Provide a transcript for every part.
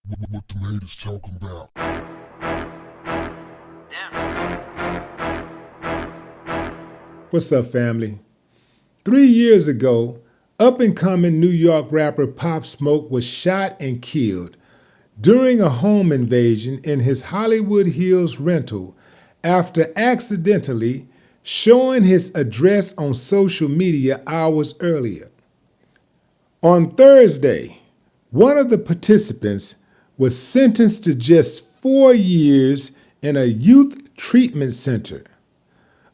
What the haters talking about? What's up, family? 3 years ago, up-and-coming New York rapper Pop Smoke was shot and killed during a home invasion in his Hollywood Hills rental after accidentally showing his address on social media hours earlier. On Thursday, one of the participants was sentenced to just 4 years in a youth treatment center.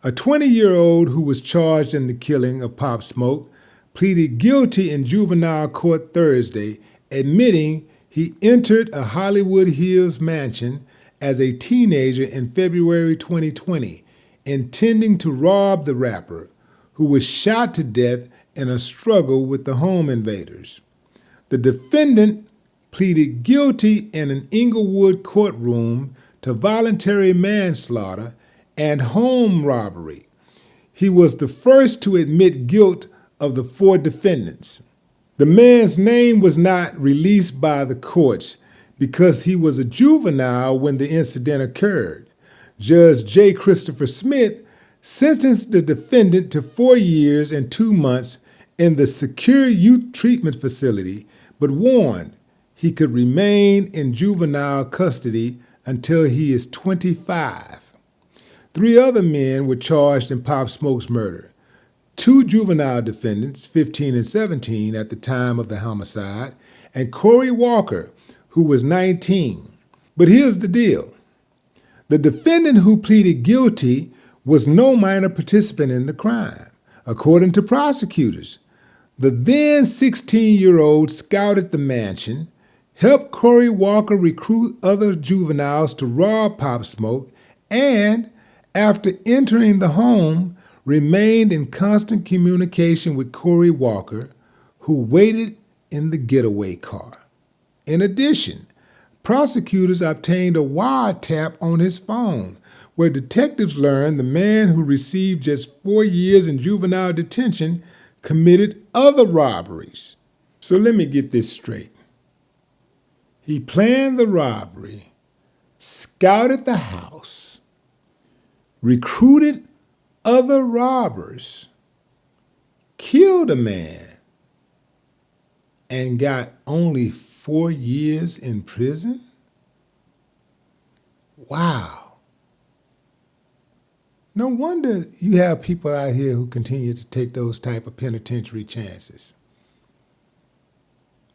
A 20-year-old who was charged in the killing of Pop Smoke pleaded guilty in juvenile court Thursday, admitting he entered a Hollywood Hills mansion as a teenager in February 2020, intending to rob the rapper, who was shot to death in a struggle with the home invaders. The defendant pleaded guilty in an Inglewood courtroom to voluntary manslaughter and home robbery. He was the first to admit guilt of the 4 defendants. The man's name was not released by the courts because he was a juvenile when the incident occurred. Judge J. Christopher Smith sentenced the defendant to 4 years and 2 months in the secure youth treatment facility, but warned he could remain in juvenile custody until he is 25. 3 other men were charged in Pop Smoke's murder. 2 juvenile defendants, 15 and 17 at the time of the homicide, and Corey Walker, who was 19. But here's the deal. The defendant who pleaded guilty was no minor participant in the crime, according to prosecutors. The then 16-year-old scouted the mansion, helped Corey Walker recruit other juveniles to rob Pop Smoke, and after entering the home, remained in constant communication with Corey Walker, who waited in the getaway car. In addition, prosecutors obtained a wiretap on his phone, where detectives learned the man who received just 4 years in juvenile detention committed other robberies. So let me get this straight. He planned the robbery, scouted the house, recruited other robbers, killed a man, and got only 4 years in prison? Wow. No wonder you have people out here who continue to take those type of penitentiary chances.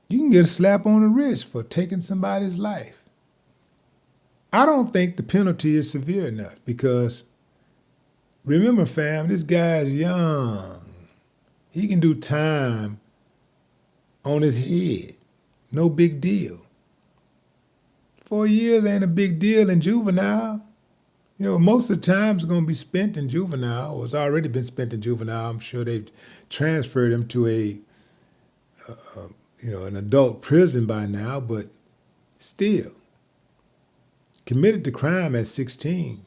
You can get a slap on the wrist for taking somebody's life. I don't think the penalty is severe enough because, remember, fam, this guy's young. He can do time on his head. No big deal. 4 years ain't a big deal in juvenile. You know, most of the time it's going to be spent in juvenile, or it's already been spent in juvenile. I'm sure they've transferred him to an adult prison by now, but still. Committed the crime at 16.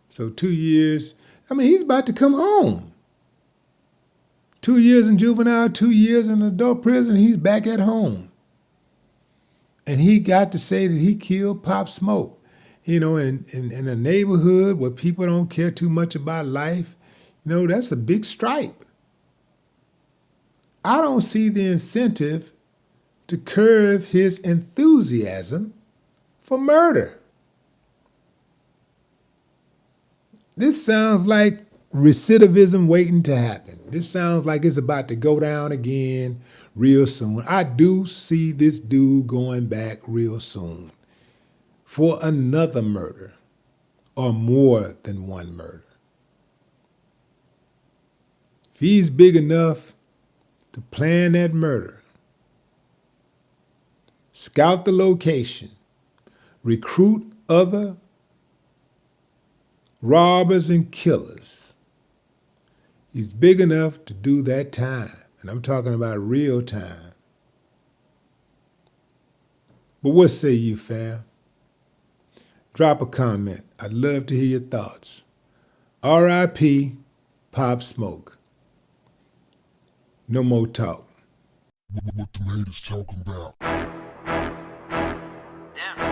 So 2 years. I mean, he's about to come home. 2 years in juvenile, 2 years in adult prison, he's back at home. And he got to say that he killed Pop Smoke. You know, in a neighborhood where people don't care too much about life, you know, that's a big stripe. I don't see the incentive to curb his enthusiasm for murder. This sounds like recidivism waiting to happen. This sounds like it's about to go down again real soon. I do see this dude going back real soon for another murder or more than one murder. If he's big enough to plan that murder, scout the location, recruit other robbers and killers, he's big enough to do that time. And I'm talking about real time. But what say you, fam? Drop a comment. I'd love to hear your thoughts. R.I.P. Pop Smoke. No more talk. What the haters talking about? Damn.